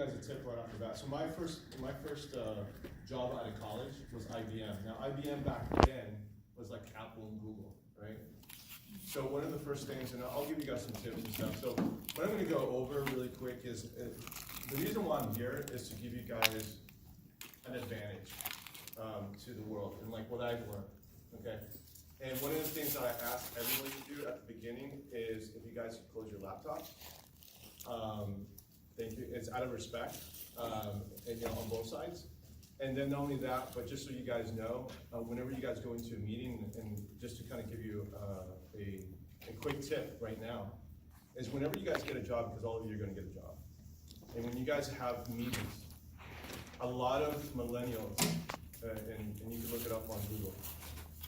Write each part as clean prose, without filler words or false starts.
As a tip right off the bat. So my first job out of college was IBM. Now IBM back then was like Apple and Google, right? So one of the first things, and I'll give you guys some tips and stuff. So what I'm going to go over really quick is the reason why I'm here is to give you guys an advantage to the world and like what I've learned. Okay. And one of the things that I ask everybody to do at the beginning is if you guys close your laptop. Thank you. It's out of respect, and on both sides. And then not only that, but just so you guys know, whenever you guys go into a meeting, and just to kind of give you a quick tip right now, is whenever you guys get a job, because all of you are going to get a job, and when you guys have meetings, a lot of millennials, and you can look it up on Google,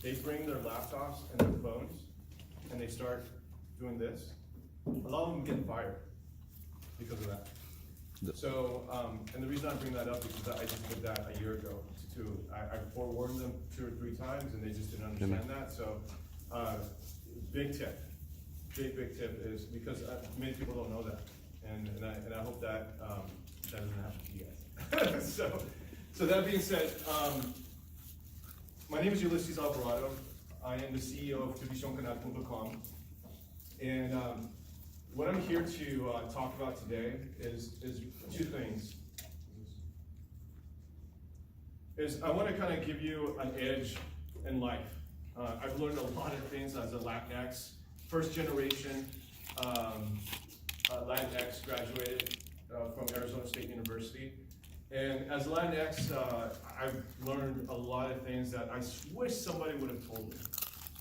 they bring their laptops and their phones, and they start doing this. A lot of them get fired because of that. So, and the reason I bring that up is because I just did that a year ago. I forewarned them 2 or 3 times, and they just didn't understand that. So, big tip is because many people don't know that, and I hope that that doesn't happen to you guys. so that being said, my name is Ulysses Alverado. I am the CEO of TuVisioncanal.com, and what I'm here to talk about today is 2 things. I want to kind of give you an edge in life. I've learned a lot of things as a Latinx, first generation Latinx, graduated from Arizona State University. And as Latinx, I've learned a lot of things that I wish somebody would have told me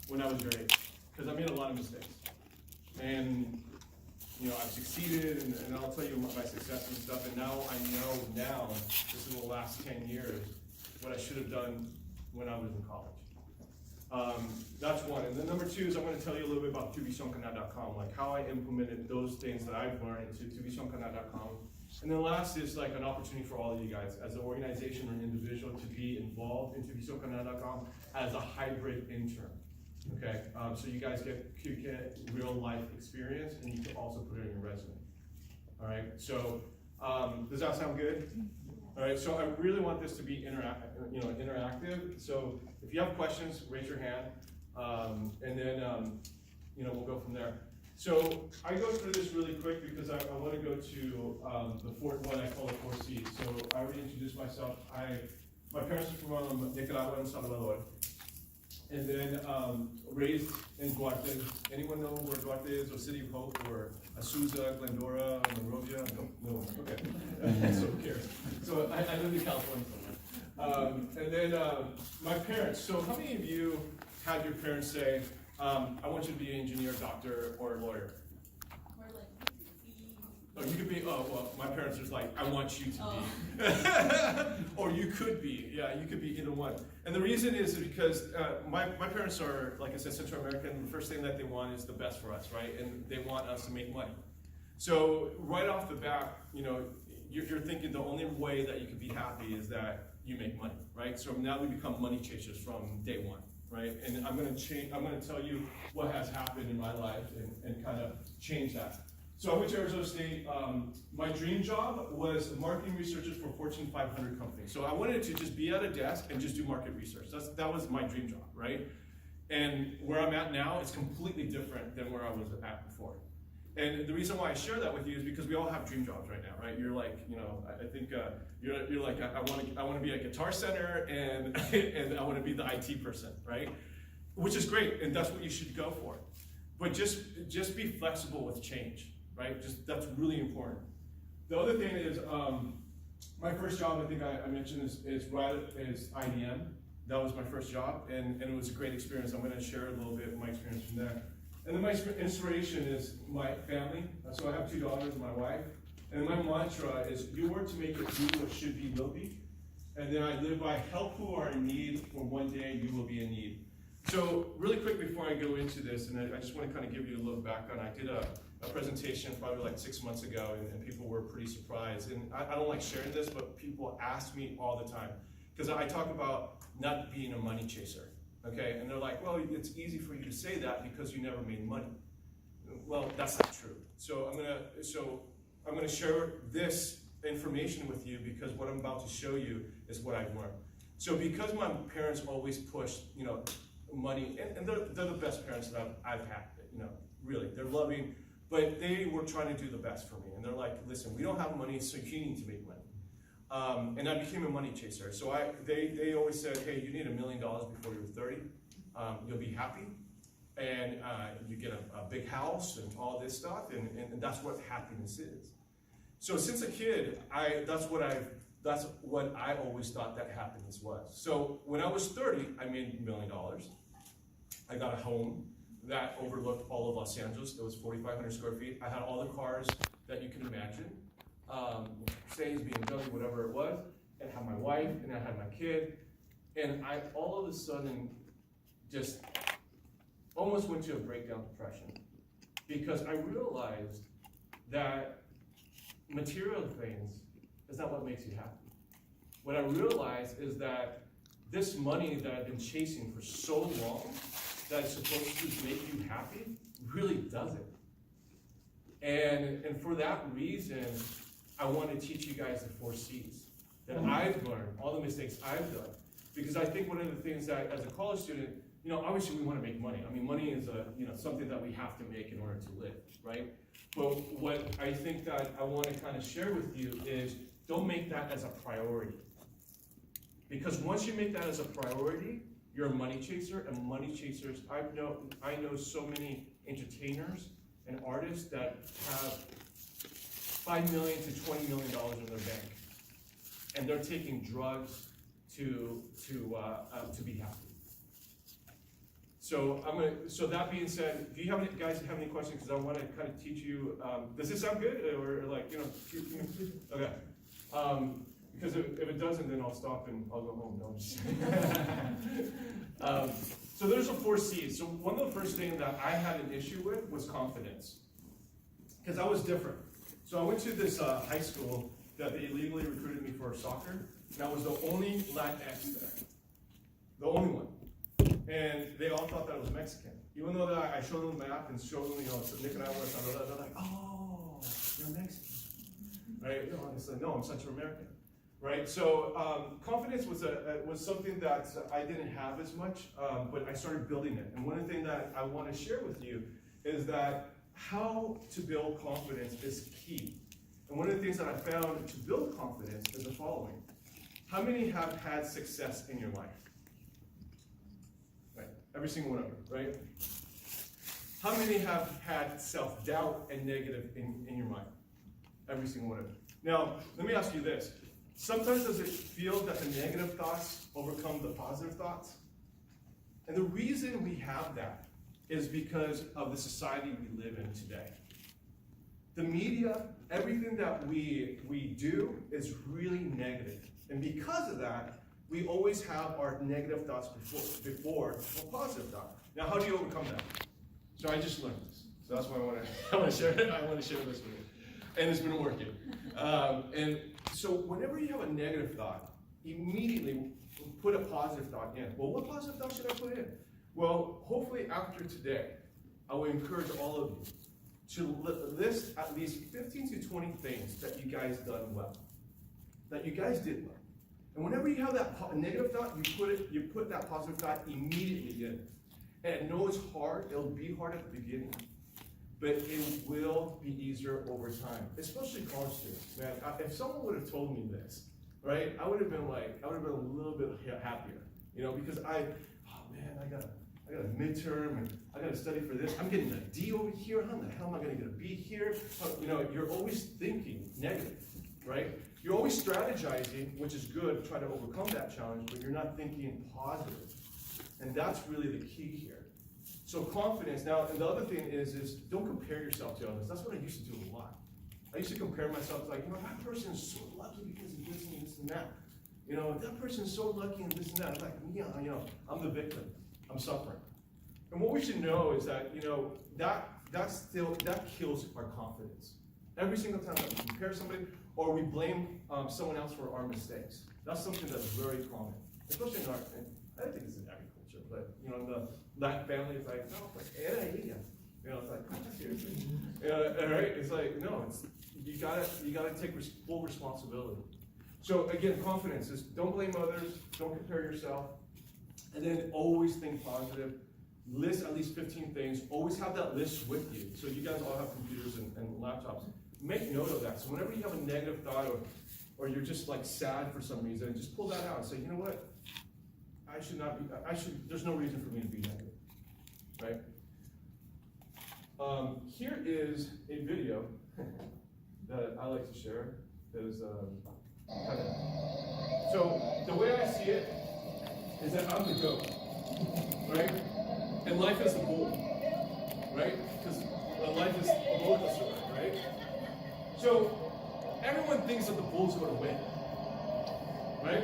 when I was your age, because I made a lot of mistakes. And I've succeeded, and I'll tell you my success and stuff, and now I know this is the last 10 years, what I should have done when I was in college. That's one. And then number 2 is I'm going to tell you a little bit about TuVisioncanal.com, like how I implemented those things that I've learned into TuVisioncanal.com. And then last is like an opportunity for all of you guys, as an organization or an individual, to be involved in TuVisioncanal.com as a hybrid intern. Okay, so you guys could get real life experience, and you can also put it in your resume. All right, so does that sound good? All right, so I really want this to be interactive. So if you have questions, raise your hand, and then we'll go from there. So I go through this really quick because I want to go to what I call the 4 C's. So I already introduced myself. My parents are from Nicaragua and Salvador. And then raised in Duarte. Anyone know where Duarte is, or City of Hope, or Azusa, Glendora, Monrovia? No, okay. So who cares? So I live in California somewhere. And then my parents. So how many of you had your parents say, I want you to be an engineer, doctor, or a lawyer? Oh, you could be, well, my parents are like, I want you to be. Or you could be, yeah, you could be either one. And the reason is because my parents are, like I said, Central American. The first thing that they want is the best for us, right? And they want us to make money. So right off the bat, you're thinking the only way that you can be happy is that you make money, right? So now we become money chasers from day one, right? And I'm going to tell you what has happened in my life and kind of change that. So I went to Arizona State. My dream job was marketing researcher for Fortune 500 companies. So I wanted to just be at a desk and just do market research. That was my dream job, right? And where I'm at now is completely different than where I was at before. And the reason why I share that with you is because we all have dream jobs right now, right? You're like, I think you're like, I want to be at Guitar Center and and I want to be the IT person, right? Which is great, and that's what you should go for. But just be flexible with change. Right? That's really important. The other thing is, my first job, I think I mentioned, is IBM. That was my first job, and it was a great experience. I'm going to share a little bit of my experience from there. And then my inspiration is my family. So I have 2 daughters and my wife. And my mantra is, you work to make it be what should be will be. And then I live by help who are in need, for one day you will be in need. So really quick before I go into this, and I just want to kind of give you a little background. I did a presentation probably like 6 months ago, and people were pretty surprised. And I don't like sharing this, but people ask me all the time, because I talk about not being a money chaser, okay? And they're like, well, it's easy for you to say that because you never made money. Well, that's not true. So I'm gonna share this information with you because what I'm about to show you is what I've learned. So because my parents always pushed, money, and they're the best parents that I've had, really, they're loving, but they were trying to do the best for me. And they're like, listen, we don't have money, so you need to make money. And I became a money chaser. So they always said, hey, you need $1 million before you're 30. You'll be happy. And you get a big house and all this stuff. And that's what happiness is. So since a kid, that's what I always thought that happiness was. So when I was 30, I made $1 million. I got a home that overlooked all of Los Angeles. It was 4,500 square feet. I had all the cars that you can imagine. Mercedes, BMW, whatever it was. And I had my wife, and I had my kid. And I all of a sudden just almost went to a breakdown depression. Because I realized that material things is not what makes you happy. What I realized is that this money that I've been chasing for so long that it's supposed to make you happy really doesn't. And for that reason, I want to teach you guys the 4 C's that I've learned, all the mistakes I've done. Because I think one of the things that as a college student, obviously we want to make money. I mean, money is something that we have to make in order to live, right? But what I think that I want to kind of share with you is don't make that as a priority. Because once you make that as a priority, you're a money chaser, and money chasers, I know so many entertainers and artists that have $5 million to $20 million in their bank. And they're taking drugs to be happy. So So that being said, do you guys have any questions? Because I want to kind of teach you. Does this sound good, or okay? Because if it doesn't, then I'll stop and I'll go home. No, I'm just so there's a 4 C's. So one of the first things that I had an issue with was confidence, because I was different. So I went to this high school that they illegally recruited me for soccer, and I was the only Latinx there, the only one. And they all thought that I was Mexican. Even though that I showed them the map and showed them, Nick and I were, they're like, oh, you're Mexican. Right? No, I'm Central American. Right? So confidence was something that I didn't have as much, but I started building it. And one of the things that I want to share with you is that how to build confidence is key. And one of the things that I found to build confidence is the following. How many have had success in your life? Every single one of them, right? How many have had self-doubt and negative in your mind? Every single one of them. Now, let me ask you this. Sometimes does it feel that the negative thoughts overcome the positive thoughts? And the reason we have that is because of the society we live in today. The media, everything that we do is really negative. And because of that, we always have our negative thoughts before a positive thought. Now, how do you overcome that? So I just learned this. So that's why I want to share it. I want to share this with you. And it's been working. And so whenever you have a negative thought, immediately put a positive thought in. Well, what positive thought should I put in? Well, hopefully after today, I will encourage all of you to list at least 15 to 20 things that you guys done well, that you guys did well. And whenever you have that negative thought, you put that positive thought immediately in. And I know it's hard. It'll be hard at the beginning, but it will be easier over time. Especially college students, man. If someone would have told me this, right, I would have been a little bit happier, because I got a midterm and I got to study for this. I'm getting a D over here. How the hell am I going to get a B here? You're always thinking negative, right? You're always strategizing, which is good, to try to overcome that challenge, but you're not thinking positive. And that's really the key here. So confidence, now, and the other thing is don't compare yourself to others. That's what I used to do a lot. I used to compare myself to that person is so lucky because of this and this and that. That person is so lucky and this and that. I'm like, yeah, I'm the victim. I'm suffering. And what we should know is that, that kills our confidence. Every single time that we compare somebody, or we blame someone else for our mistakes. That's something that's very common, especially in I think it's in agriculture, but in the Latin family, it's like, no, but era ella. You know, it's like, seriously. Right? It's like, no, you gotta take full responsibility. So again, confidence is don't blame others, don't compare yourself, and then always think positive. List at least 15 things. Always have that list with you. So you guys all have computers and laptops. Make note of that. So whenever you have a negative thought or you're just like sad for some reason, just pull that out and say, you know what? There's no reason for me to be negative, right? Here is a video that I like to share. So the way I see it is that I'm the goat, right? And life is a bull, right? Because life is a roller coaster ride, right? So everyone thinks that the bull's going to win, right?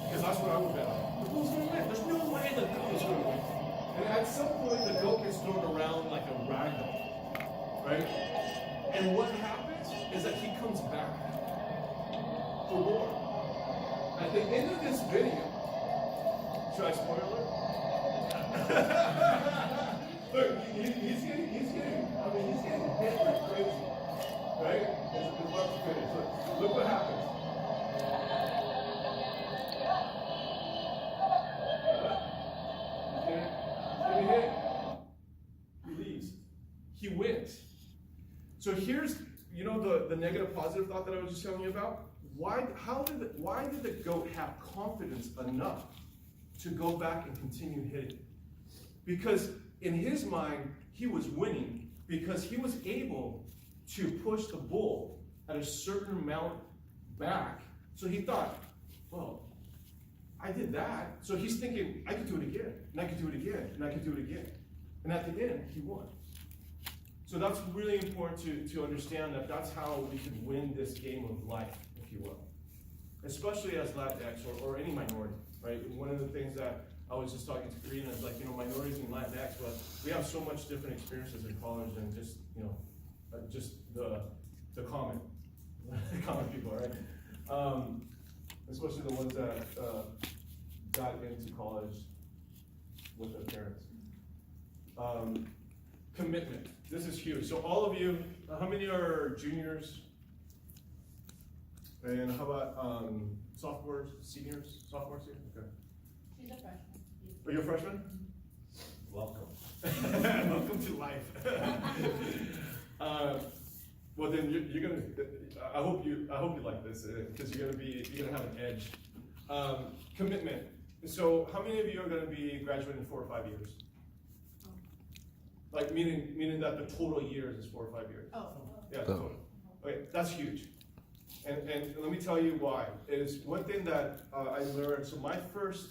Because that's what I would bet on. The bull's going to win. There's no way the goat is going to win. And at some point, the goat gets thrown around like a ragdoll, right? And what happens is that he comes back for more. At the end of this video, should I spoil it? Look, he's getting hit like crazy, right? It's about to finish. Look what happens. He leaves. He wins. So here's, the negative positive thought that I was just telling you about. Why did the goat have confidence enough to go back and continue hitting? Because in his mind, he was winning because he was able to push the bull at a certain amount back. So he thought, well, I did that. So he's thinking, I could do it again, and I could do it again, and I could do it again. And at the end, he won. So that's really important to understand that that's how we can win this game of life, if you will. Especially as Latinx or any minority, right? One of the things that I was just talking to Karina is like, minorities in Latinx, but we have so much different experiences in college than just, just the common people, right? Especially the ones that got into college with their parents. Commitment. This is huge. So all of you, how many are juniors? And how about sophomores, seniors? Sophomores here? Okay. She's a freshman. Are you a freshman? Welcome. Welcome to life. Well then you're gonna. I hope you like this because you're gonna have an edge. Commitment. So how many of you are gonna be graduating in 4 or 5 years? Like meaning that the total years is 4 or 5 years. Oh. Yeah. Total. Okay, that's huge. And let me tell you why. Is one thing that I learned. So my first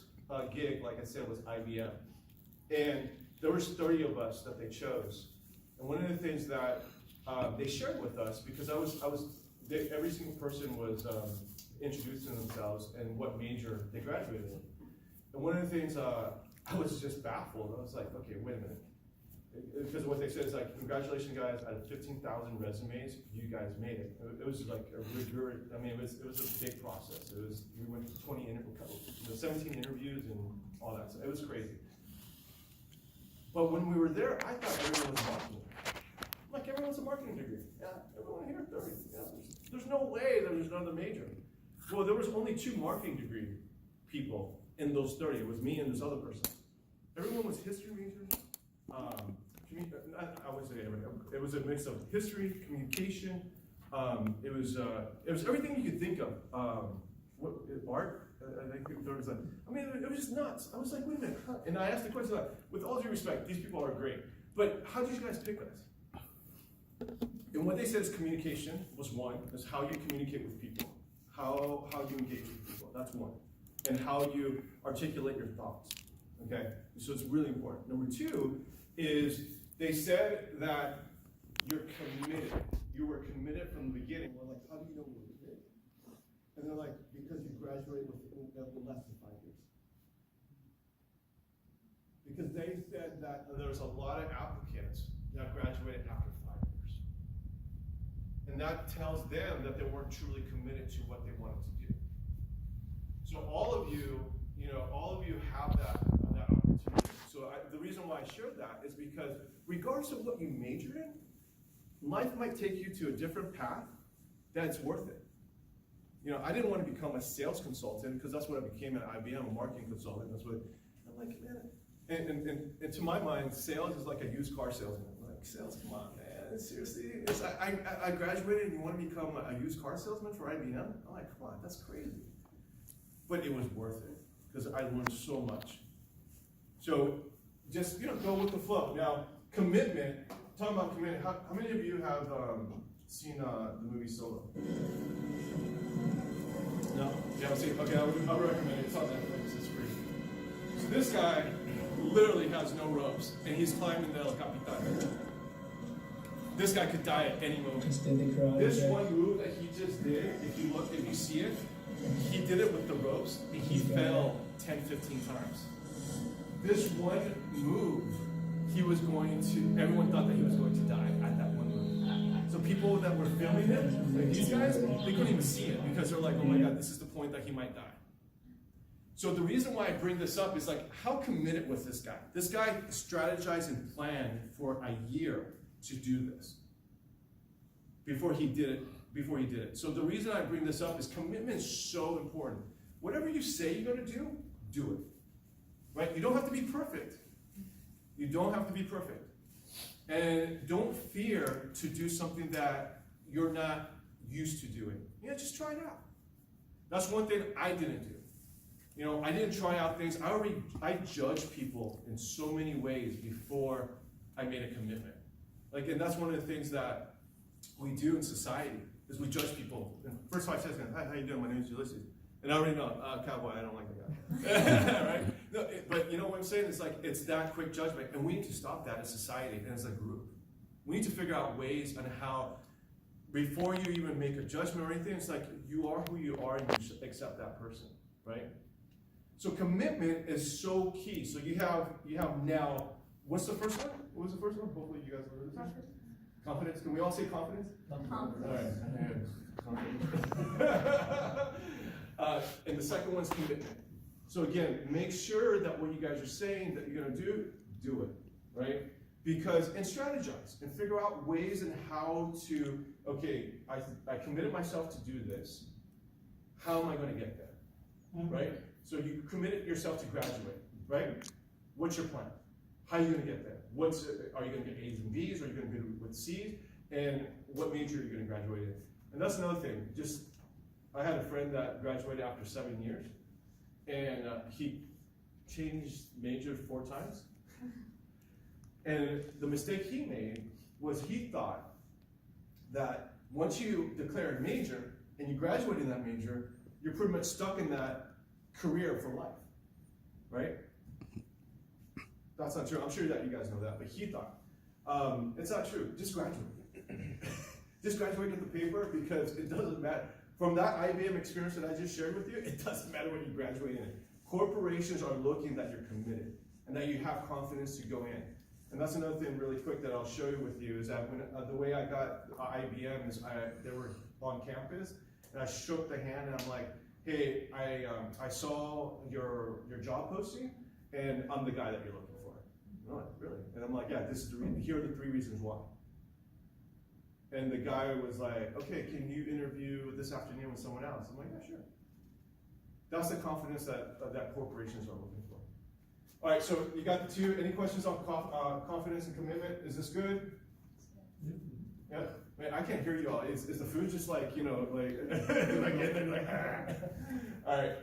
gig, like I said, was IBM, and there was 30 of us that they chose. And one of the things that they shared with us, because every single person was introducing themselves and what major they graduated in. And one of the things I was just baffled. I was like, okay, wait a minute. Because what they said is like, congratulations guys, out of 15,000 resumes, you guys made it. It was like a rigorous, it was a big process. We went to 17 interviews and all that stuff. It was crazy. But when we were there, I thought everyone was marketing. Like everyone's a marketing degree. Yeah, everyone here 30. Yeah, there's no way that there's another major. Well, there was only 2 marketing degree people in those 30. It was me and this other person. Everyone was history majors. I wouldn't say everything. It was a mix of history, communication. It was everything you could think of. Art. I think there was it was just nuts. I was like, wait a minute. And I asked the question, like, with all due respect, these people are great, but how did you guys pick us? And what they said is communication was one. Is how you communicate with people, how you engage with people. That's one, and how you articulate your thoughts. Okay, so it's really important. Number 2 is they said that you're committed. You were committed from the beginning. We're like, how do you know we were committed? And they're like, because you graduated within less than 5 years. Because they said that there was a lot of applicants that graduated after 5 years. And that tells them that they weren't truly committed to what they wanted to do. So all of you have that opportunity. So the reason why I shared that is because regardless regardless of what you major in, life might take you to a different path that's worth it. You know, I didn't want to become a sales consultant because that's what I became at IBM, a marketing consultant. That's what I'm like, man. And to my mind, sales is like a used car salesman. I'm like, sales, come on, man, seriously. I graduated and you want to become a used car salesman for IBM? I'm like, come on, that's crazy. But it was worth it because I learned so much. So just, you know, go with the flow. Now, commitment, talking about commitment, how many of you have seen the movie Solo? No? You haven't seen it? Okay, I would recommend it. It's on Netflix, it's free. So this guy literally has no ropes, and he's climbing the El Capitan. This guy could die at any moment. This one move that he just did, if you see it, he did it with the ropes, and he fell 10, 15 times. This one move, everyone thought that he was going to die at that one move. So people that were filming him, like these guys, they couldn't even see it because they're like, oh my God, this is the point that he might die. So the reason why I bring this up is like, how committed was this guy? This guy strategized and planned for a year to do this before he did it. So the reason I bring this up is commitment is so important. Whatever you say you're going to do it. Right? You don't have to be perfect. You don't have to be perfect. And don't fear to do something that you're not used to doing. Yeah, just try it out. That's one thing I didn't do. You know, I didn't try out things. I judge people in so many ways before I made a commitment. Like, and that's one of the things that we do in society is we judge people. In the first 5 seconds, hi, how you doing? My name is Ulysses. And I already know, cowboy, I don't like the guy. Right? No, but you know what I'm saying? It's like, it's that quick judgment. And we need to stop that as society and as a group. We need to figure out ways on how, before you even make a judgment or anything, it's like, you are who you are and you should accept that person, right? So commitment is so key. So you have now, what's the first one? What was the first one? Hopefully you guys know this. Confidence. Can we all say confidence? Confidence. All right. And the second one's commitment. So again, make sure that what you guys are saying that you're going to do it, right? Because, and strategize and figure out ways and how to, okay, I committed myself to do this. How am I going to get there, right? So you committed yourself to graduate, right? What's your plan? How are you going to get there? Are you going to get A's and B's? Or are you going to get with C's? And what major are you going to graduate in? And that's another thing. I had a friend that graduated after 7 years, and he changed major 4 times. And the mistake he made was he thought that once you declare a major and you graduate in that major, you're pretty much stuck in that career for life, right? That's not true. I'm sure that you guys know that, but he thought. It's not true. Just graduate. Just graduate with the paper because it doesn't matter. From that IBM experience that I just shared with you, it doesn't matter what you graduate in. Corporations are looking that you're committed and that you have confidence to go in. And that's another thing really quick that I'll show you with you is that when the way I got IBM is they were on campus and I shook the hand and I'm like, hey, I saw your job posting and I'm the guy that you're looking for. And I'm like, really? And I'm like, yeah, here are the 3 reasons why. And the guy was like, okay, can you interview this afternoon with someone else? I'm like, yeah, sure. That's the confidence that corporations are looking for. All right, so you got the 2. Any questions on confidence and commitment? Is this good? Yeah. Man, I can't hear you all. Is the food just like, you know, like, all right.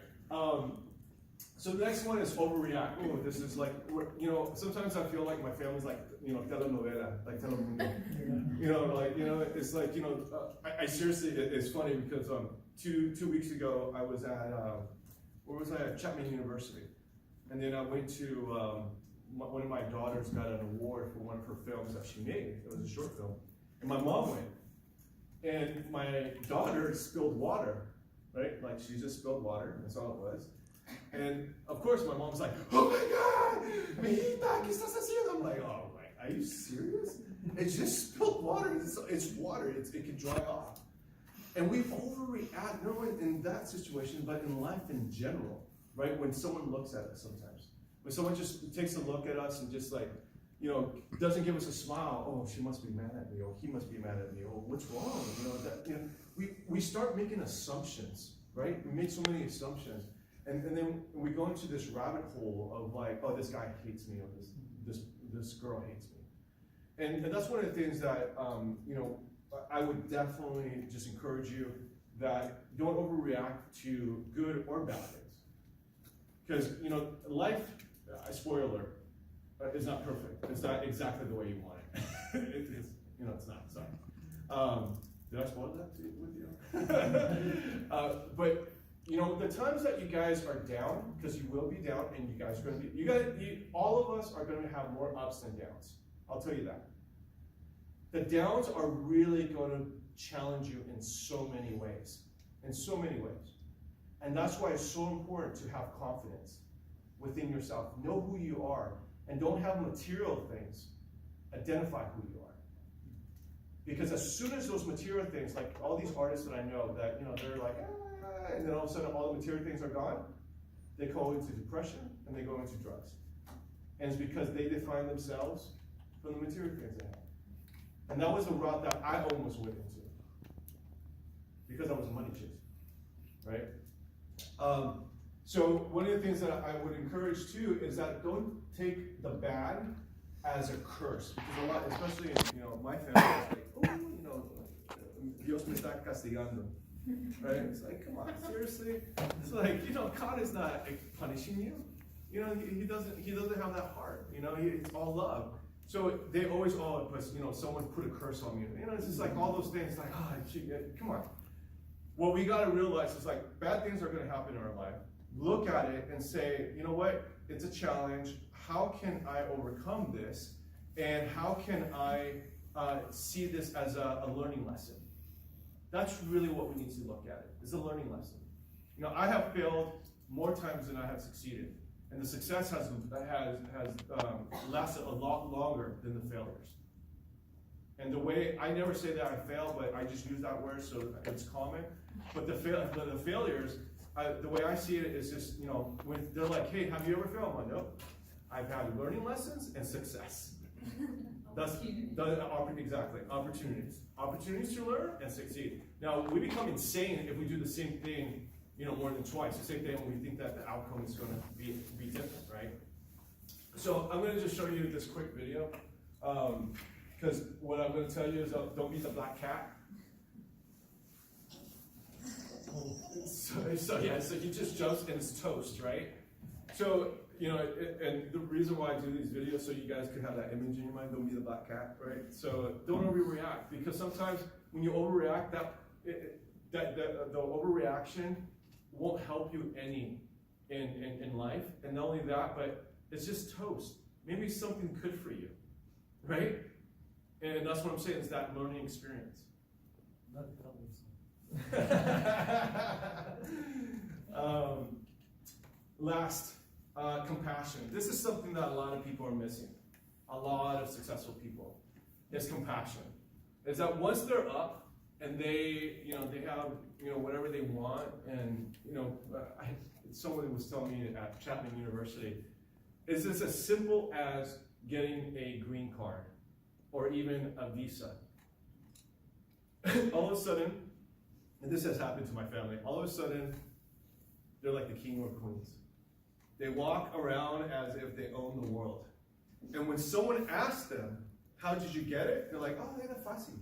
So the next one is overreact. Ooh, this is like, you know, sometimes I feel like my family's like, you know, telenovela, like Telemundo. You know, like, you know, it's like, you know, I seriously, it's funny because 2 weeks ago I was at, where was I at? Chapman University. And then I went to, one of my daughters got an award for one of her films that she made. It was a short film. And my mom went. And my daughter spilled water, right? Like she just spilled water, that's all it was. And of course my mom's like, oh my God, mijita, ¿qué estás haciendo? I'm like, oh, are you serious? It just spilled water, it's water, it can dry off. And we overreact, not only in that situation, but in life in general, right? When someone looks at us sometimes. When someone just takes a look at us and just like, doesn't give us a smile. Oh, she must be mad at me, or he must be mad at me, or what's wrong? We start making assumptions, right? We make so many assumptions, and then we go into this rabbit hole of like, oh, this guy hates me, or this girl hates me, and that's one of the things that I would definitely just encourage you that don't overreact to good or bad things, because life, spoiler alert, is not perfect. It's not exactly the way you want it. It's not. Sorry. Did I spoil that with you? But the times that you guys are down, because you will be down, and you guys are going to be, all of us are going to have more ups than downs. I'll tell you that. The downs are really going to challenge you in so many ways. And that's why it's so important to have confidence within yourself. Know who you are, and don't have material things identify who you are. Because as soon as those material things, like all these artists that I know that, they're like, and then all of a sudden all the material things are gone, they go into depression and they go into drugs. And it's because they define themselves from the material things they have. And that was the route that I almost went into, because I was a money chaser, right? So one of the things that I would encourage too is that don't take the bad as a curse, because a lot, especially in my family, it's like, Dios me está castigando, right? It's like, come on, seriously? It's like, God is not punishing you. He doesn't have that heart. It's all love. So they always, someone put a curse on me. It's just like all those things, like, come on. What we got to realize is like bad things are going to happen in our life. Look at it and say, you know what? It's a challenge. How can I overcome this? And how can I see this as a learning lesson? That's really what we need to look at it. It's a learning lesson. I have failed more times than I have succeeded. And the success has lasted a lot longer than the failures. And the way, I never say that I fail, but I just use that word so it's common. But the failures, the way I see it is just, when they're like, hey, have you ever failed? I'm like, nope. I've had learning lessons and success. That's exactly, opportunities. Opportunities to learn and succeed. Now, we become insane if we do the same thing more than twice. The same thing when we think that the outcome is going to be different, right? So I'm going to just show you this quick video, because what I'm going to tell you is don't be the black cat. So he just jumps and it's toast, right? So, and the reason why I do these videos, so you guys can have that image in your mind, don't be the black cat, right? So don't overreact, because sometimes when you overreact, the overreaction won't help you any in life. And not only that, but it's just toast. Maybe something good for you, right? And that's what I'm saying, is that learning experience. Last, compassion. This is something that a lot of people are missing. A lot of successful people is compassion. Is that once they're up and they have whatever they want, and someone was telling me at Chapman University, is this as simple as getting a green card or even a visa? All of a sudden, and this has happened to my family, all of a sudden, they're like the king or queens. They walk around as if they own the world. And when someone asks them, how did you get it? They're like, oh, era fácil.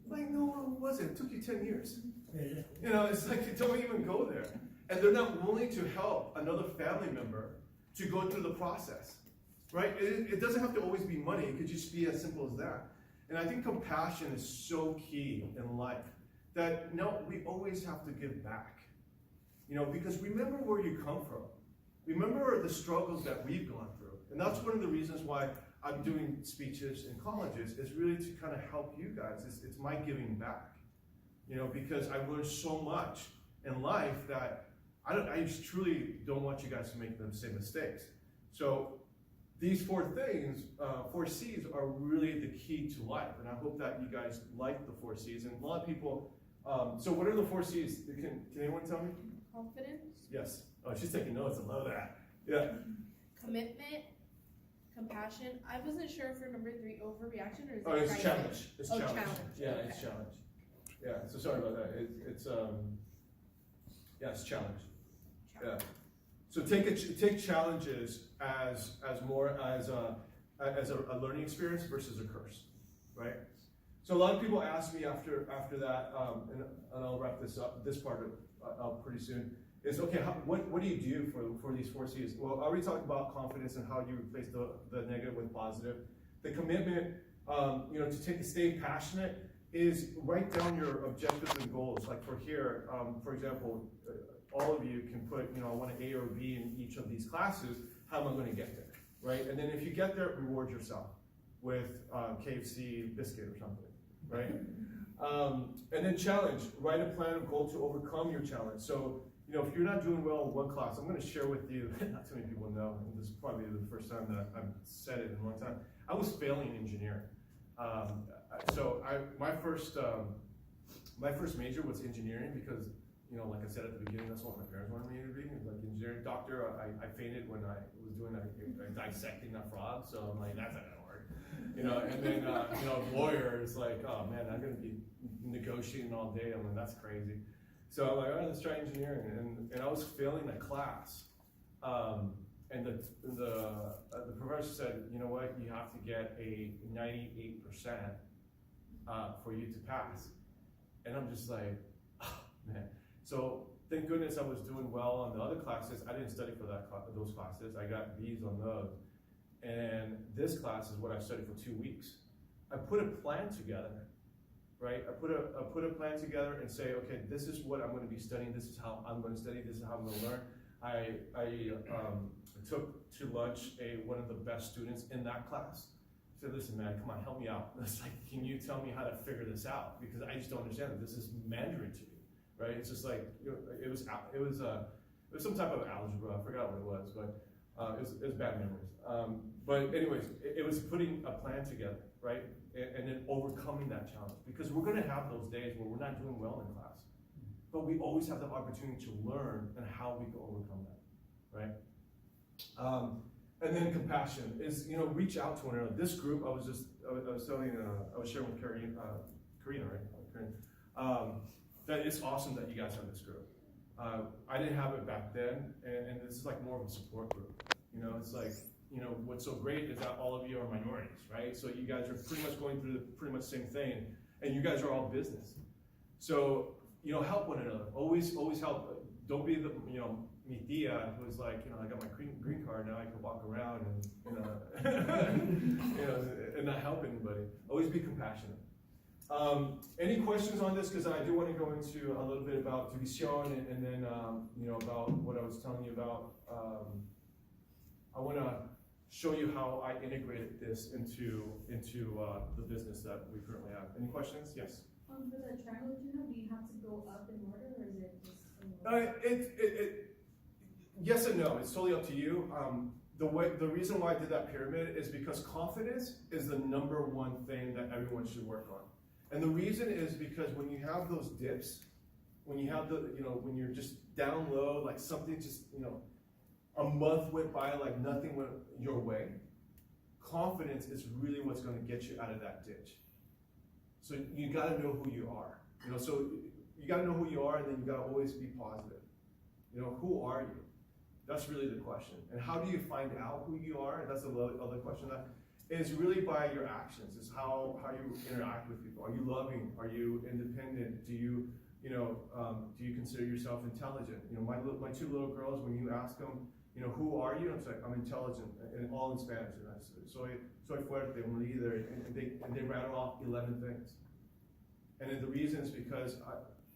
Like, no, it wasn't. It took you 10 years. It's like you don't even go there. And they're not willing to help another family member to go through the process, right? It doesn't have to always be money. It could just be as simple as that. And I think compassion is so key in life that, we always have to give back. Because remember where you come from. Remember the struggles that we've gone through. And that's one of the reasons why I'm doing speeches in colleges, is really to kind of help you guys. It's my giving back. Because I've learned so much in life that I just truly don't want you guys to make the same mistakes. So these 4 things, 4 C's, are really the key to life. And I hope that you guys like the 4 C's. And a lot of people, so what are the 4 C's? Can anyone tell me? Confidence. Yes. Oh, she's taking notes. I love that. Yeah. Commitment. compassion. I wasn't sure for number 3, overreaction, or is it it's crisis? challenge. It's challenge. Challenge. Yeah, Okay. it's challenge. Yeah, so sorry about that. It's challenge. Yeah. So take challenges as more as a learning experience versus a curse, right? So a lot of people ask me after that, and I'll wrap this part up pretty soon. Is okay. What do you do for these 4 C's? Well, I already talked about confidence and how you replace the negative with positive. The commitment, to stay passionate is write down your objectives and goals. Like for here, for example, all of you can put, I want an A or B in each of these classes. How am I going to get there, right? And then if you get there, reward yourself with KFC biscuit or something, right? And then challenge. Write a plan of goal to overcome your challenge. So, if you're not doing well in one class, I'm going to share with you, not too many people know, and this is probably the first time that I've said it in a long time, I was failing engineering. My first major was engineering because, like I said at the beginning, that's what my parents wanted me to be, like engineering doctor. I fainted when I was doing dissecting a frog, so I'm like, that's not gonna work. And then, lawyer is like, oh man, I'm gonna be negotiating all day. I'm like, that's crazy. So I'm like, all right, let's try engineering. And I was failing that class. And the professor said, you know what, you have to get a 98% for you to pass. And I'm just like, oh, man. So thank goodness I was doing well on the other classes. I didn't study for those classes. I got B's on those. And this class is what I studied for 2 weeks. I put a plan together, right? I put a plan together and say, okay, this is what I'm going to be studying. This is how I'm going to study. This is how I'm going to learn. I took to lunch one of the best students in that class. I said, listen, man, come on, help me out. It's like, can you tell me how to figure this out? Because I just don't understand it. This is Mandarin to me, right? It's just like, it was some type of algebra. I forgot what it was, but it was bad memories. But anyways, it was putting a plan together, right? And then overcoming that challenge. Because we're going to have those days where we're not doing well in class. But we always have the opportunity to learn and how we can overcome that, right? And then compassion is, reach out to one another. This group, I was sharing with Karina, right? Karina, that it's awesome that you guys have this group. I didn't have it back then, and this is like more of a support group. It's like, what's so great is that all of you are minorities, right? So you guys are pretty much going through pretty much the same thing, and you guys are all business. So, help one another. Always help. Don't be the, mi tia who's like, I got my green card, now I can walk around and, and not help anybody. Always be compassionate. Any questions on this? Because I do want to go into a little bit about TuVision and then, about what I was telling you about. I want to show you how I integrated this into the business that we currently have. Any questions? Yes. For the triangle do you have to go up in order, or is it just yes and no. It's totally up to you. The reason why I did that pyramid is because confidence is the #1 thing that everyone should work on. And the reason is because when you have those dips, when you have when you're just down low, like something just, a month went by like nothing went your way, confidence is really what's going to get you out of that ditch. So you got to know who you are. So you got to know who you are, and then you got to always be positive. Who are you? That's really the question. And how do you find out who you are? And that's the other question that is really by your actions. Is how you interact with people. Are you loving? Are you independent? Do you do you consider yourself intelligent? My 2 little girls, when you ask them, who are you? I'm like, I'm intelligent, and all in Spanish. And I say, soy fuerte, un líder, and they rattle off 11 things. And then the reason is because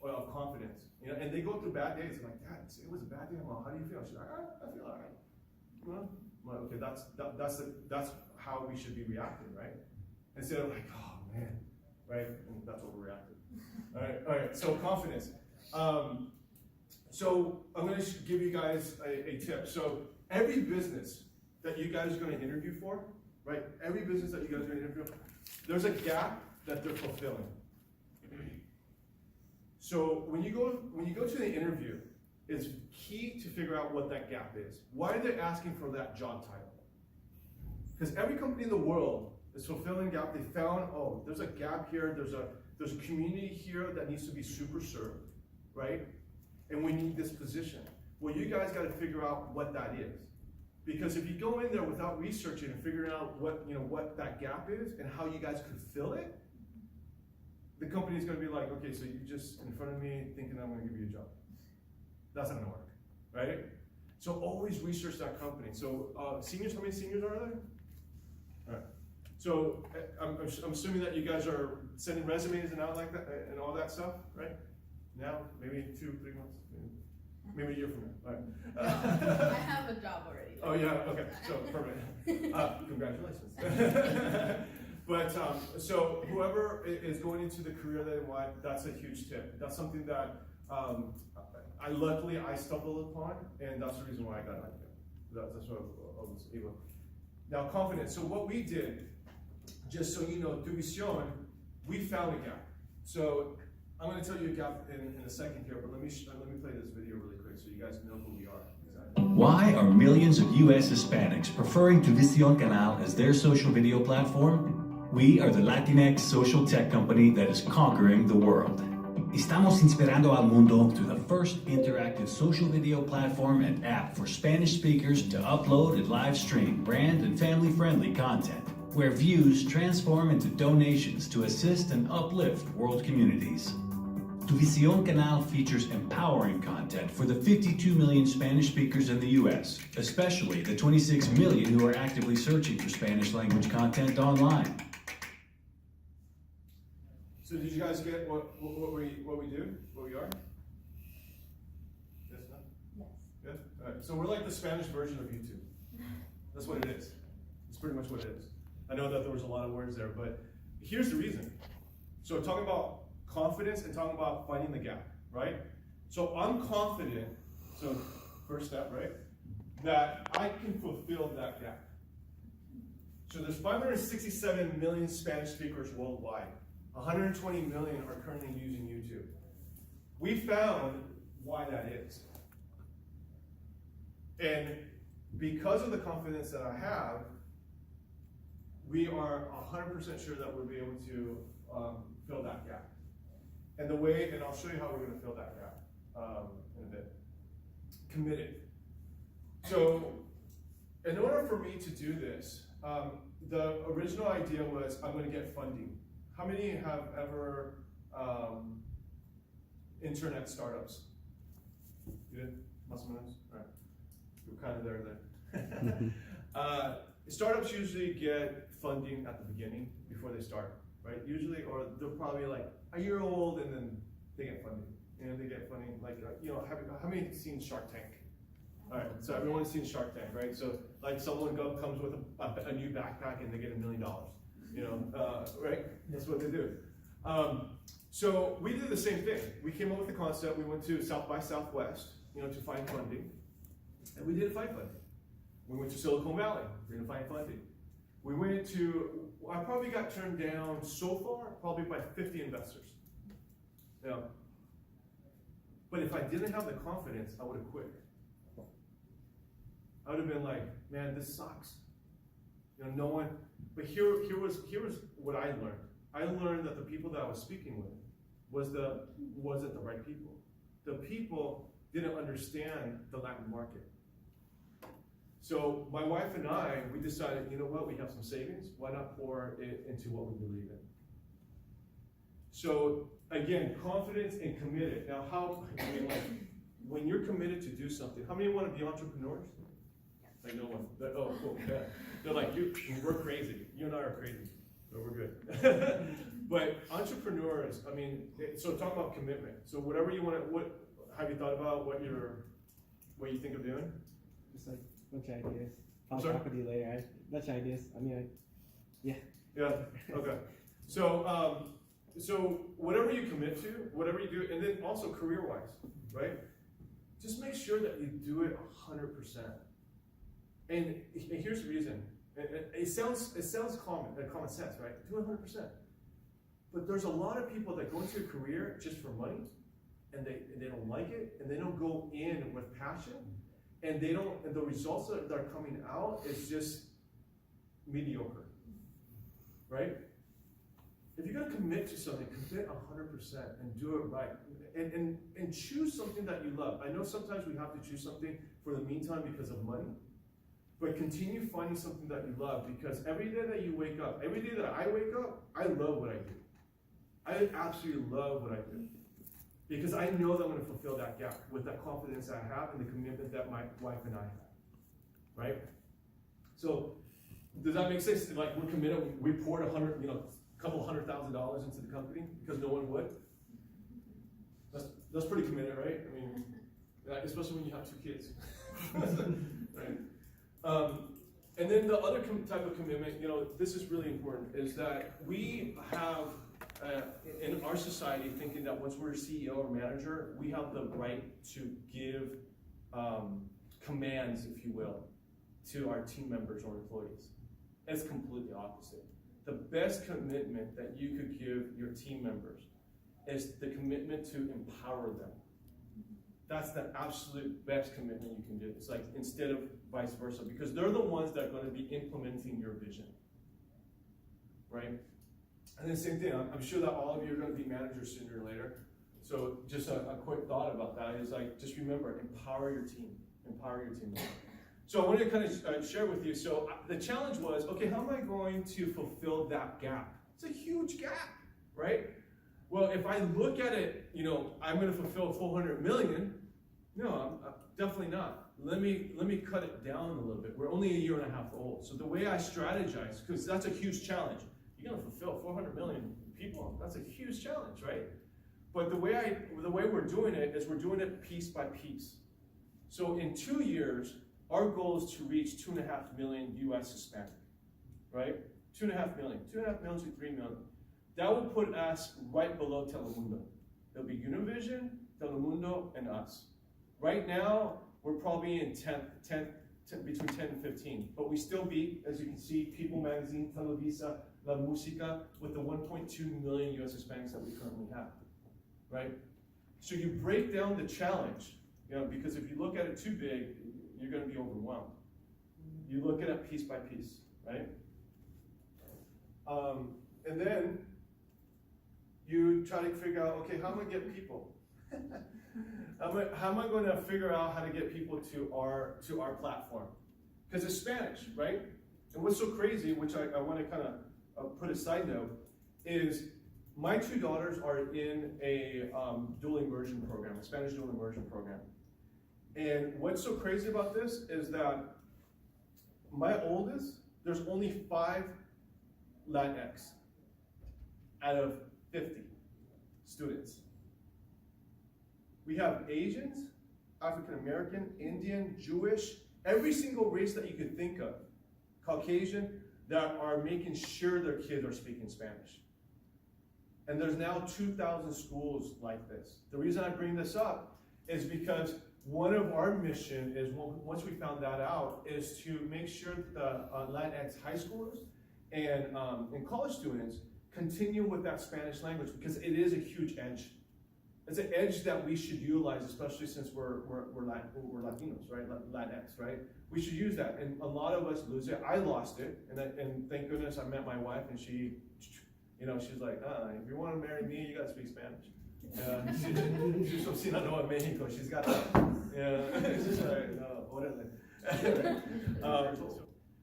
of confidence. And they go through bad days. I'm like, Dad, it was a bad day. Mom, how do you feel? She's like, I feel all right. Well, I'm like, okay, that's how we should be reacting, right? Instead of like, oh man, right? And that's what we're reacting. All right. So confidence. So I'm going to give you guys a tip. So every business that you guys are going to interview for, right? Every business that you guys are going to interview for, there's a gap that they're fulfilling. So when you go to the interview, it's key to figure out what that gap is. Why are they asking for that job title? Because every company in the world is fulfilling gap. They found, oh, there's a gap here, there's a community here that needs to be super served, right? And we need this position. Well, you guys got to figure out what that is. Because if you go in there without researching and figuring out what that gap is and how you guys could fill it, the company's going to be like, okay, so you just in front of me thinking I'm going to give you a job. That's not going to work, right? So always research that company. So seniors, how many seniors are there? All right. So I'm assuming that you guys are sending resumes and all like that and all that stuff, right? Now, maybe 2-3 months, maybe a year from now. All right. I have a job already. Oh yeah, okay, so perfect. Congratulations. But so whoever is going into the career that they want, that's a huge tip. That's something that luckily I stumbled upon, and that's the reason why I got on it. That's what I was able. Now confidence. So what we did, just so you know, TuVision, we found a gap. So I'm going to tell you a gap in a second here, but let me play this video really quick so you guys know who we are. Exactly. Why are millions of US Hispanics preferring TuVisioncanal as their social video platform? We are the Latinx social tech company that is conquering the world. Estamos inspirando al mundo to the first interactive social video platform and app for Spanish speakers to upload and live stream brand and family-friendly content, where views transform into donations to assist and uplift world communities. TuVisioncanal features empowering content for the 52 million Spanish speakers in the US, especially the 26 million who are actively searching for Spanish language content online. So did you guys get what we do? What we are? Yes, no? Yes. Yes? All right. So we're like the Spanish version of YouTube. That's what it is. It's pretty much what it is. I know that there was a lot of words there, but here's the reason. So talking about confidence and talking about finding the gap, right? So I'm confident, so first step, right? That I can fulfill that gap. So there's 567 million Spanish speakers worldwide. 120 million are currently using YouTube. We found why that is. And because of the confidence that I have, we are 100% sure that we'll be able to fill that gap. And the way, and I'll show you how we're going to fill that gap in a bit. Committed. So, in order for me to do this, the original idea was I'm going to get funding. How many have ever internet startups? You did? Muscle menos? All right. We're kind of there. Startups usually get funding at the beginning before they start, right? Usually, or they're probably like a year old and then they get funding. And they get funding, like, how many have seen Shark Tank? All right, so everyone's seen Shark Tank, right? So like someone comes with a new backpack and they get $1 million. Right? That's what they do. So we did the same thing. We came up with the concept. We went to South by Southwest, to find funding, and we didn't find funding. We went to Silicon Valley. We didn't find funding. We went to. I probably got turned down so far, probably by 50 investors. But if I didn't have the confidence, I would have quit. I would have been like, man, this sucks. No one. But here was what I learned. I learned that the people that I was speaking with wasn't the right people. The people didn't understand the Latin market. So my wife and I, we decided, you know what, we have some savings. Why not pour it into what we believe in? So again, confidence and committed. Now, when you're committed to do something, how many want to be entrepreneurs? Like no one. Oh, cool. Yeah. They're like, we're crazy. You and I are crazy, but we're good. But entrepreneurs, so talk about commitment. So whatever you want to, what have you thought about? What you think of doing? Just like a bunch of ideas. I'll Sorry? talk with you later. Bunch of ideas. Yeah. Yeah. Okay. So whatever you commit to, whatever you do, and then also career-wise, right? Just make sure that you do it 100%. And here's the reason. It sounds common sense, right? Do it 100%. But there's a lot of people that go into a career just for money, and they don't like it, and they don't go in with passion, and the results that are coming out is just mediocre, right? If you're gonna commit to something, commit 100% and do it right. And choose something that you love. I know sometimes we have to choose something for the meantime because of money, but continue finding something that you love, because every day that you wake up, every day that I wake up, I love what I do. I absolutely love what I do. Because I know that I'm gonna fulfill that gap with that confidence that I have and the commitment that my wife and I have, right? So, does that make sense? Like, we're committed, we poured a couple $100,000 into the company because no one would. That's pretty committed, right? I mean, especially when you have 2 kids, right? And then the other type of commitment, this is really important, is that we have in our society thinking that once we're a CEO or manager, we have the right to give commands, if you will, to our team members or employees. It's completely opposite. The best commitment that you could give your team members is the commitment to empower them. That's the absolute best commitment you can do. It's like, instead of vice versa, because they're the ones that are going to be implementing your vision, right? And then same thing, I'm sure that all of you are going to be managers sooner or later. So just a quick thought about that is like, just remember, empower your team. Empower your team. So I wanted to kind of share with you. So the challenge was, okay, how am I going to fulfill that gap? It's a huge gap, right? Well, if I look at it, I'm going to fulfill 400 million. No, I'm definitely not. Let me cut it down a little bit. We're only a year and a half old. So the way I strategize, because that's a huge challenge. You're going to fulfill 400 million people. That's a huge challenge, right? But the way we're doing it is we're doing it piece by piece. So in 2 years, our goal is to reach 2.5 million US Hispanic, right? 2.5 million. 2.5 million to 3 million. That will put us right below Telemundo. It'll be Univision, Telemundo, and us. Right now, we're probably in 10, between 10 and 15, but we still beat, as you can see, People Magazine, Lbsa, Lbsa, with the 1.2 million US Hispanics that we currently have, right? So you break down the challenge, because if you look at it too big, you're going to be overwhelmed. You look at it piece by piece, right? And then you try to figure out, okay, how am I going to get people? How am I going to figure out how to get people to our platform? Because it's Spanish, right? And what's so crazy, which I want to kind of put a side note, is my 2 daughters are in a dual immersion program, a Spanish dual immersion program. And what's so crazy about this is that my oldest, there's only 5 Latinx out of 50 students. We have Asians, African American, Indian, Jewish, every single race that you could think of, Caucasian, that are making sure their kids are speaking Spanish. And there's now 2,000 schools like this. The reason I bring this up is because one of our mission is, once we found that out, is to make sure the Latinx high schoolers and college students continue with that Spanish language, because it is a huge edge. It's an edge that we should utilize, especially since we're Latinos, right? Latinx, right? We should use that, and a lot of us lose it. I lost it, and thank goodness I met my wife, and she, she's like, if you want to marry me, you got to speak Spanish. She's from Sinaloa, Mexico. She's got that. It's just like,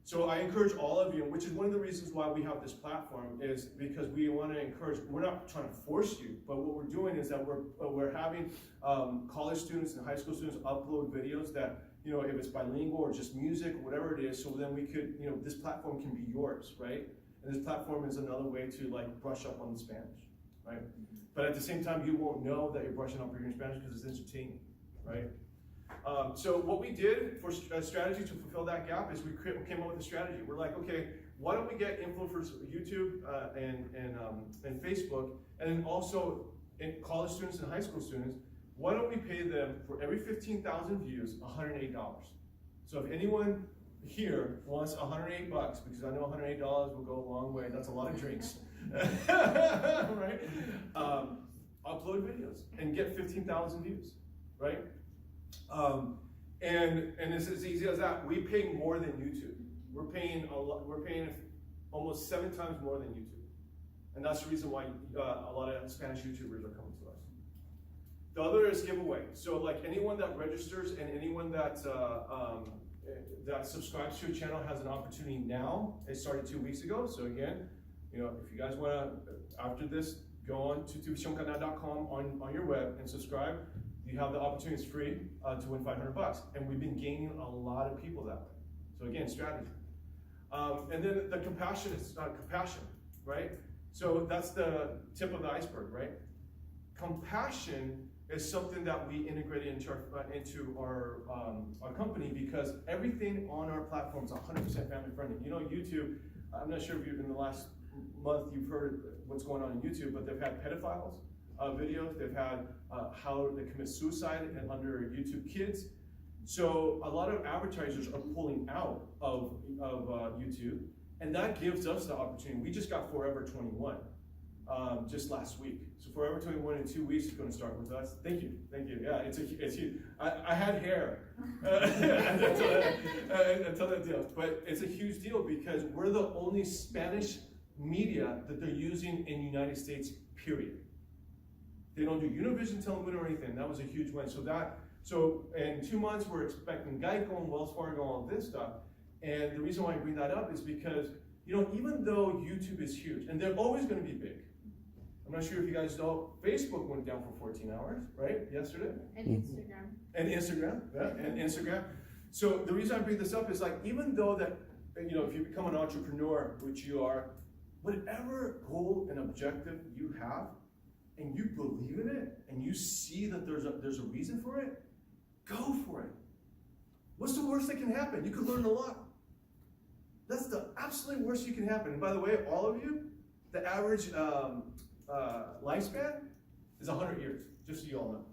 so I encourage all of you, which is one of the reasons why we have this platform, is because we want to encourage. We're not trying to force you, but what we're doing is that we're having college students and high school students upload videos that, if it's bilingual or just music or whatever it is, so then we could, this platform can be yours, right? And this platform is another way to like brush up on the Spanish, right? But at the same time, you won't know that you're brushing up on your Spanish because it's entertaining, right? So what we did for a strategy to fulfill that gap is we came up with a strategy. We're like, okay, why don't we get influencers YouTube and Facebook, and then also in college students and high school students, why don't we pay them for every 15,000 views, $108? So if anyone here wants $108, because I know $108 will go a long way, that's a lot of drinks, right? Upload videos and get 15,000 views, right? And it's as easy as that. We pay more than YouTube. We're paying almost 7 times more than YouTube. And that's the reason why a lot of Spanish YouTubers are coming to us. The other is giveaway. So like anyone that registers and anyone that subscribes to a channel has an opportunity now. It started 2 weeks ago. So again, you know, if you guys want to, after this, go on to TuVisioncanal.com on your web and subscribe. You have the opportunity, it's free, to win $500. And we've been gaining a lot of people that way. So again, strategy. And then the compassion is compassion, right? So that's the tip of the iceberg, right? Compassion is something that we integrated into our company, because everything on our platform is 100% family friendly. You know, YouTube, I'm not sure if in the last month you've heard what's going on in YouTube, but they've had pedophiles videos, they've had how they commit suicide under YouTube Kids. So a lot of advertisers are pulling out of YouTube, and that gives us the opportunity. We just got Forever 21 just last week. So Forever 21 in 2 weeks is going to start with us. Thank you. Yeah, it's huge. I had hair until that deal, but it's a huge deal because we're the only Spanish media that they're using in the United States, period. They don't do Univision Television or anything. That was a huge win. So in 2 months, we're expecting Geico and Wells Fargo, all this stuff. And the reason why I bring that up is because, you know, even though YouTube is huge, and they're always going to be big. I'm not sure if you guys know, Facebook went down for 14 hours, right, yesterday? And Instagram. And Instagram, yeah, and Instagram. So the reason I bring this up is like, even though that, you know, if you become an entrepreneur, which you are, whatever goal and objective you have, and you believe in it, and you see that there's a reason for it, go for it. What's the worst that can happen? You could learn a lot. That's the absolute worst you can happen. And by the way, all of you, the average lifespan is 100 years, just so you all know.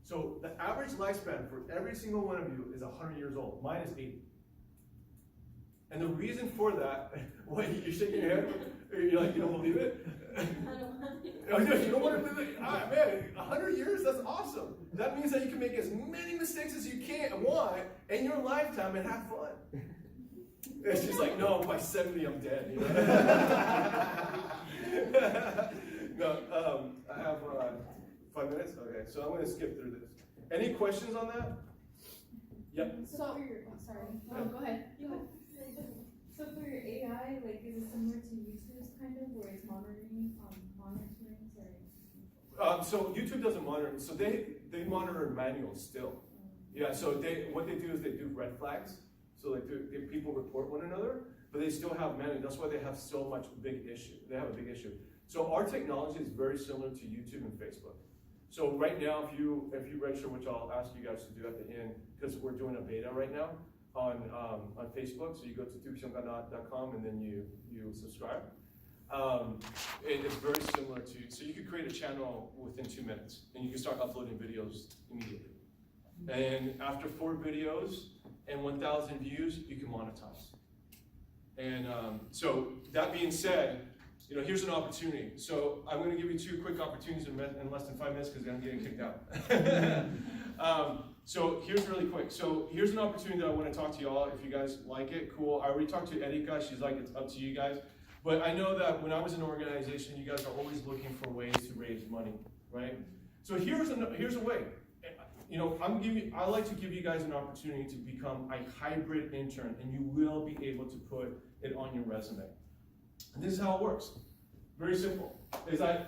So the average lifespan for every single one of you is 100 years old. Mine is 80. And the reason for that, wait, you're shaking your head? You're like, you don't believe it? You don't want to believe it? Ah, man, 100 years, that's awesome. That means that you can make as many mistakes as you want in your lifetime and have fun. And she's like, no, by 70, I'm dead. You know? No, I have 5 minutes? Okay, so I'm going to skip through this. Any questions on that? Yep. So for your, sorry. Oh, go ahead. So for your AI, like, is it similar to YouTube's kind of, where it's monitoring, sorry? So YouTube doesn't monitor, so they monitor manuals still. Yeah, so what they do is they do red flags. So like people report one another, but they still have manual. That's why they have so much big issue. They have a big issue. So our technology is very similar to YouTube and Facebook. So right now, if you register, which I'll ask you guys to do at the end, because we're doing a beta right now on Facebook. So you go to TuVisioncanal.com and then you subscribe. It's very similar to, so you could create a channel within 2 minutes, and you can start uploading videos immediately. And after 4 videos and 1,000 views, you can monetize. And so that being said, you know, here's an opportunity. So I'm going to give you 2 quick opportunities in less than 5 minutes because I'm getting kicked out. So here's really quick. So here's an opportunity that I want to talk to you all. If you guys like it, cool. I already talked to Erika. She's like, it's up to you guys. But I know that when I was in an organization, you guys are always looking for ways to raise money, right? So here's a way. You know, I like to give you guys an opportunity to become a hybrid intern, and you will be able to put it on your resume. And this is how it works. Very simple. It's like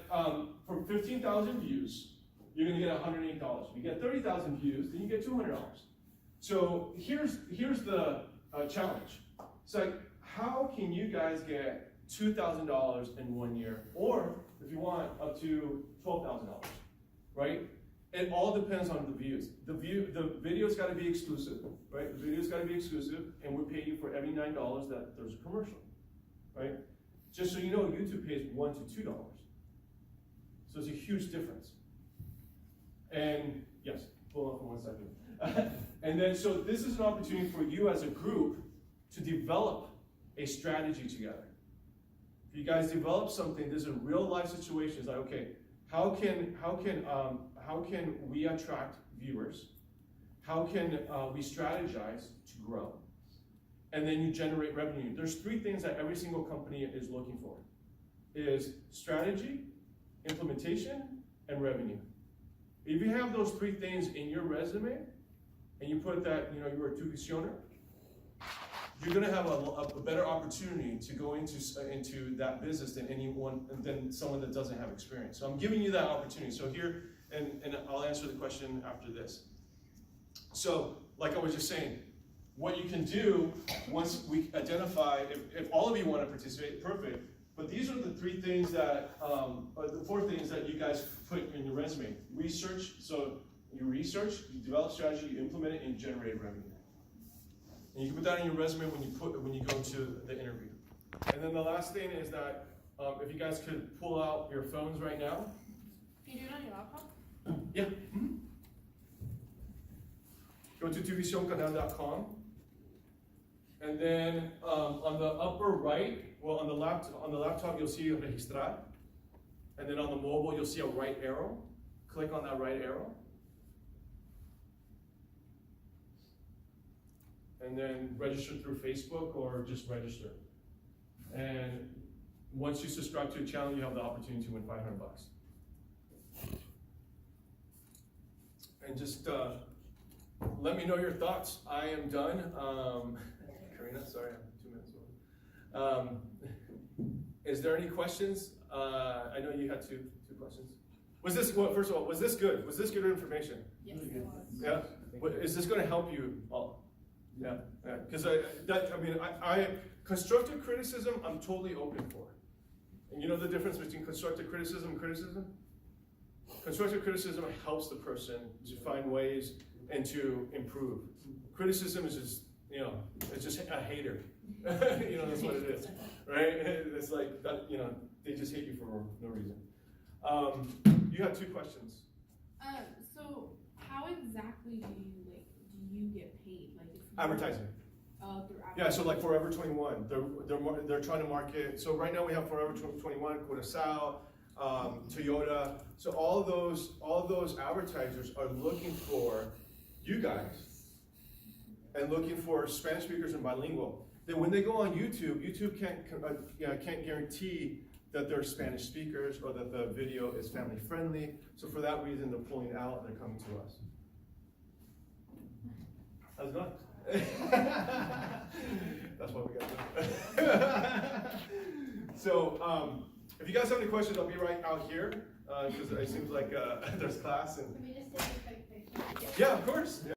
for 15,000 views, you're going to get $108. If you get 30,000 views, then you get $200. So here's the challenge. It's like, how can you guys get $2,000 in 1 year, or if you want, up to $12,000, right? It all depends on the views. The video's got to be exclusive, right? The video's got to be exclusive, and we pay you for every $9 that there's a commercial, right? Just so you know, YouTube pays $1 to $2. So it's a huge difference. And yes, hold on for 1 second. And then, so this is an opportunity for you as a group to develop a strategy together. If you guys develop something, there's a real life situation. It's like, okay, how can we attract viewers? How can we strategize to grow? and then you generate revenue. There's three things that every single company is looking for. Is strategy, implementation, and revenue. If you have those three things in your resume, and you put that, you know, you're a TuVisioner, you're gonna have a better opportunity to go into that business than someone that doesn't have experience. So I'm giving you that opportunity. So here, and I'll answer the question after this. So, like I was just saying, what you can do once we identify, if all of you want to participate, perfect. But these are the three things that, or the four things that you guys put in your resume. Research, so you research, you develop strategy, you implement it, and you generate revenue. And you can put that in your resume when you go to the interview. And then the last thing is that if you guys could pull out your phones right now. Can you do it on your laptop? Yeah. Mm-hmm. Go to TuVisioncanal.com. And then on the upper right, well, on the laptop you'll see registrar. And then on the mobile you'll see a right arrow. Click on that right arrow. And then register through Facebook or just register. And once you subscribe to a channel, you have the opportunity to win $500. And just let me know your thoughts. I am done. Karina, sorry, I'm 2 minutes over. Is there any questions? I know you had two questions. Was this, well, first of all, was this good? Was this good information? Yes. Yeah? Is this going to help you all? Yeah, because constructive criticism, I'm totally open for. And you know the difference between constructive criticism and criticism? Constructive criticism helps the person to find ways and to improve. Criticism is just, you know, it's just a hater. You know, that's what it is, right? It's like, that, you know, they just hate you for no reason. You have two questions. So how exactly do you get paid? Like if you Advertising. Through advertising. Yeah, so like Forever 21, they're trying to market. So right now we have Forever 21, Curaçao, Toyota. So all of those advertisers are looking for you guys and looking for Spanish speakers and bilingual. Then when they go on YouTube, YouTube can't guarantee that they're Spanish speakers or that the video is family friendly. So for that reason, they're pulling out. They're coming to us. How's it going? That's what we got to do. So if you guys have any questions, I'll be right out here because it seems like there's class. And Can we just take a quick picture? yeah, of course. Yeah.